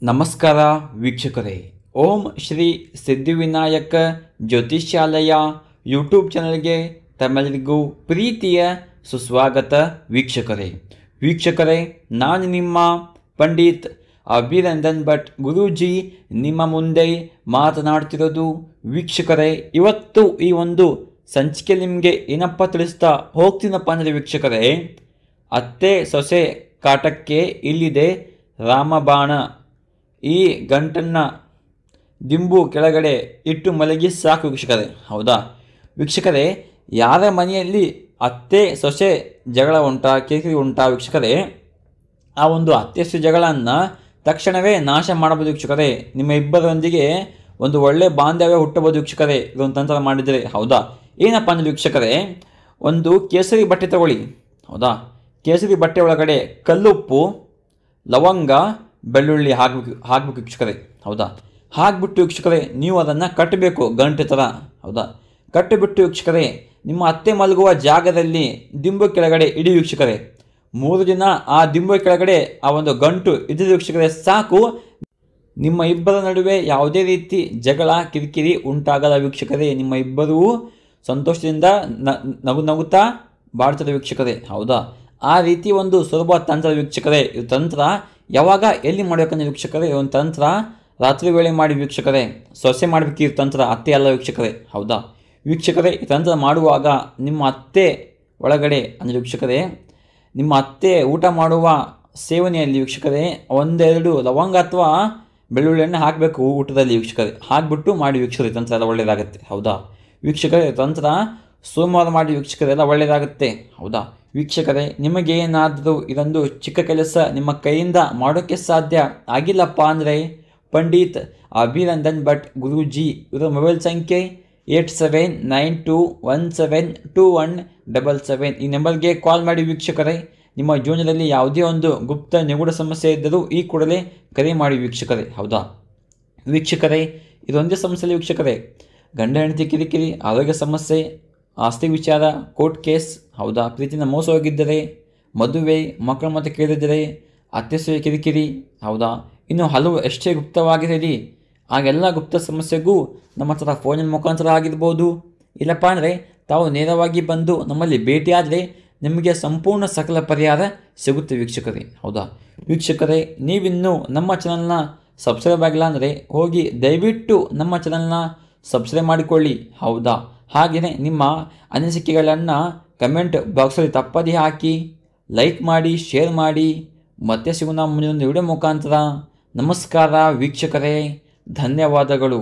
ನಮಸ್ಕಾರ ವೀಕ್ಷಕರೇ. ಓಂ ಶ್ರೀ ಸಿದ್ಧಿವಿನಾಯಕ ಜ್ಯೋತಿಷ್ಯಾಲಯ ಯೂಟ್ಯೂಬ್ ಚಾನಲ್ಗೆ ತಮ್ಮೆಲ್ಲರಿಗೂ ಪ್ರೀತಿಯ ಸುಸ್ವಾಗತ ವೀಕ್ಷಕರೇ. ನಾನು ನಿಮ್ಮ ಪಂಡಿತ್ ಅಭಿನಂದನ್ ಭಟ್ ಗುರೂಜಿ ನಿಮ್ಮ ಮುಂದೆ ಮಾತನಾಡ್ತಿರೋದು. ವೀಕ್ಷಕರೇ, ಇವತ್ತು ಈ ಒಂದು ಸಂಚಿಕೆ ನಿಮಗೆ ಏನಪ್ಪ ತಿಳಿಸ್ತಾ ಹೋಗ್ತೀನಪ್ಪ ಅಂದರೆ ವೀಕ್ಷಕರೇ, ಅತ್ತೆ ಸೊಸೆ ಕಾಟಕ್ಕೆ ಇಲ್ಲಿದೆ ರಾಮಬಾಣ. ಈ ಗಂಟನ್ನು ದಿಂಬು ಕೆಳಗಡೆ ಇಟ್ಟು ಮಲಗಿ ಸಾಕು ವೀಕ್ಷಕರೇ. ಹೌದಾ ವೀಕ್ಷಕರೇ, ಯಾರ ಮನೆಯಲ್ಲಿ ಅತ್ತೆ ಸೊಸೆ ಜಗಳ ಉಂಟಾ, ಕಿರಿಕಿರಿ ಉಂಟಾ ವೀಕ್ಷಕರೇ, ಆ ಒಂದು ಅತ್ತೆ ಸೊಸೆ ಜಗಳವನ್ನು ತಕ್ಷಣವೇ ನಾಶ ಮಾಡಬಹುದು ವೀಕ್ಷಕರೇ. ನಿಮ್ಮ ಇಬ್ಬರೊಂದಿಗೆ ಒಂದು ಒಳ್ಳೆ ಬಾಂಧವ್ಯ ಹುಟ್ಟಬಹುದು ವೀಕ್ಷಕರೇ, ಇದೊಂದು ತಂತ್ರ ಮಾಡಿದರೆ. ಹೌದಾ, ಏನಪ್ಪ ಅಂದರೆ ವೀಕ್ಷಕರೇ, ಒಂದು ಕೇಸರಿ ಬಟ್ಟೆ ತಗೊಳ್ಳಿ. ಹೌದಾ, ಕೇಸರಿ ಬಟ್ಟೆ ಒಳಗಡೆ ಕಲ್ಲುಪ್ಪು, ಲವಂಗ, ಬೆಳ್ಳುಳ್ಳಿ ಹಾಕಬೇಕು ವೀಕ್ಷಕರೇ. ಹೌದಾ, ಹಾಕಿಬಿಟ್ಟು ವೀಕ್ಷಕರೇ ನೀವು ಅದನ್ನು ಕಟ್ಟಬೇಕು ಗಂಟೆ ಥರ. ಹೌದಾ, ಕಟ್ಟಿಬಿಟ್ಟು ವೀಕ್ಷಕರೇ ನಿಮ್ಮ ಅತ್ತೆ ಮಲಗುವ ಜಾಗದಲ್ಲಿ ದಿಂಬು ಕೆಳಗಡೆ ಇಡಿ ವೀಕ್ಷಕರೇ. 3 ದಿನ ಆ ದಿಂಬು ಕೆಳಗಡೆ ಆ ಒಂದು ಗಂಟು ಇದ್ದರೆ ವೀಕ್ಷಕರೇ ಸಾಕು. ನಿಮ್ಮ ಇಬ್ಬರ ನಡುವೆ ಯಾವುದೇ ರೀತಿ ಜಗಳ ಕಿರಿಕಿರಿ ಉಂಟಾಗಲ್ಲ ವೀಕ್ಷಕರೇ. ನಿಮ್ಮ ಇಬ್ಬರೂ ಸಂತೋಷದಿಂದ ನಗುತ್ತಾ ಬಾಳ್ತಾರೆ ವೀಕ್ಷಕರೇ. ಹೌದಾ, ಆ ರೀತಿ ಒಂದು ಸುಲಭ ತಂತ್ರ ವೀಕ್ಷಕರೇ. ಈ ತಂತ್ರ ಯಾವಾಗ ಎಲ್ಲಿ ಮಾಡಬೇಕಂದ್ರೆ ವೀಕ್ಷಕರೇ, ಒಂದು ತಂತ್ರ ರಾತ್ರಿ ವೇಳೆ ಮಾಡಿ ವೀಕ್ಷಕರೇ. ಸೊಸೆ ಮಾಡಬೇಕು ಈ ತಂತ್ರ, ಅತ್ತೆ ಅಲ್ಲ ವೀಕ್ಷಕರೇ. ಹೌದಾ ವೀಕ್ಷಕರೇ, ಈ ತಂತ್ರ ಮಾಡುವಾಗ ನಿಮ್ಮ ಅತ್ತೆ ಒಳಗಡೆ ಅಂದರೆ ವೀಕ್ಷಕರೇ, ನಿಮ್ಮ ಅತ್ತೆ ಊಟ ಮಾಡುವ ಸೇವನೆಯಲ್ಲಿ ವೀಕ್ಷಕರೇ 1-2 ಲವಂಗ ಅಥವಾ ಬೆಳ್ಳುಳ್ಳಿಯನ್ನು ಹಾಕಬೇಕು ಊಟದಲ್ಲಿ ವೀಕ್ಷಕರೇ. ಹಾಕಿಬಿಟ್ಟು ಮಾಡಿ ವೀಕ್ಷಕರೇ, ತಂತ್ರ ಎಲ್ಲ ಒಳ್ಳೆಯದಾಗುತ್ತೆ. ಹೌದಾ ವೀಕ್ಷಕರೇ, ತಂತ್ರ ಸೋಮವಾರ ಮಾಡಿ ವೀಕ್ಷಕರೇ, ಎಲ್ಲ ಒಳ್ಳೆಯದಾಗುತ್ತೆ. ಹೌದಾ ವೀಕ್ಷಕರೇ, ನಿಮಗೇನಾದರೂ ಇದೊಂದು ಚಿಕ್ಕ ಕೆಲಸ ನಿಮ್ಮ ಕೈಯಿಂದ ಮಾಡೋಕ್ಕೆ ಸಾಧ್ಯ ಆಗಿಲ್ಲಪ್ಪ ಅಂದರೆ ಪಂಡಿತ್ ಅಭಿನಂದನ್ ಭಟ್ ಗುರೂಜಿ ಇವರ ಮೊಬೈಲ್ ಸಂಖ್ಯೆ 8792172177. ಈ ನಂಬರ್ಗೆ ಕಾಲ್ ಮಾಡಿ ವೀಕ್ಷಕರೇ. ನಿಮ್ಮ ಜೀವನದಲ್ಲಿ ಯಾವುದೇ ಒಂದು ಗುಪ್ತ ನಿಗೂಢ ಸಮಸ್ಯೆ ಇದ್ದರೂ ಈ ಕೂಡಲೇ ಕರೆ ಮಾಡಿ ವೀಕ್ಷಕರೇ. ಹೌದಾ ವೀಕ್ಷಕರೇ, ಇದೊಂದೇ ಸಮಸ್ಯೆ ವೀಕ್ಷಕರೇ, ಗಂಡ ಹೆಂಡತಿ ಕಿರಿಕಿರಿ, ಆರೋಗ್ಯ ಸಮಸ್ಯೆ, ಆಸ್ತಿ ವಿಚಾರ, ಕೋರ್ಟ್ ಕೇಸ್. ಹೌದಾ, ಪ್ರೀತಿನ ಮೋಸ ಹೋಗಿದ್ದರೆ, ಮದುವೆ, ಮಕ್ಕಳ ಮಾತು ಕೇಳಿದರೆ, ಅತ್ತೆ ಸೊಸೆ ಕಿರಿಕಿರಿ. ಹೌದಾ, ಇನ್ನು ಹಲವು ಎಷ್ಟೇ ಗುಪ್ತವಾಗಿರಲಿ, ಆಗೆಲ್ಲ ಗುಪ್ತ ಸಮಸ್ಯೆಗೂ ನಮ್ಮ ಹತ್ರ ಫೋನಿನ ಮುಖಾಂತರ ಆಗಿರ್ಬೋದು, ಇಲ್ಲಪ್ಪ ಅಂದರೆ ತಾವು ನೇರವಾಗಿ ಬಂದು ನಮ್ಮಲ್ಲಿ ಭೇಟಿಯಾದರೆ ನಿಮಗೆ ಸಂಪೂರ್ಣ ಸಕಲ ಪರಿಹಾರ ಸಿಗುತ್ತೆ ವೀಕ್ಷಕರೇ. ಹೌದಾ ವೀಕ್ಷಕರೇ, ನೀವಿನ್ನೂ ನಮ್ಮ ಚಾನಲ್ನ ಸಬ್ಸ್ಕ್ರೈಬ್ ಆಗಿಲ್ಲ ಅಂದರೆ ಹೋಗಿ ದಯವಿಟ್ಟು ನಮ್ಮ ಚಾನಲ್ನ ಸಬ್ಸ್ಕ್ರೈಬ್ ಮಾಡಿಕೊಳ್ಳಿ. ಹೌದಾ, ಹಾಗೆಯೇ ನಿಮ್ಮ ಅನಿಸಿಕೆಗಳನ್ನು ಕಮೆಂಟ್ ಬಾಕ್ಸಲ್ಲಿ ತಪ್ಪದೇ ಹಾಕಿ, ಲೈಕ್ ಮಾಡಿ, ಶೇರ್ ಮಾಡಿ. ಮತ್ತೆ ಸಿಗೋಣ ಮುಂದಿನ ವಿಡಿಯೋ ಮುಖಾಂತರ. ನಮಸ್ಕಾರ ವೀಕ್ಷಕರೇ, ಧನ್ಯವಾದಗಳು.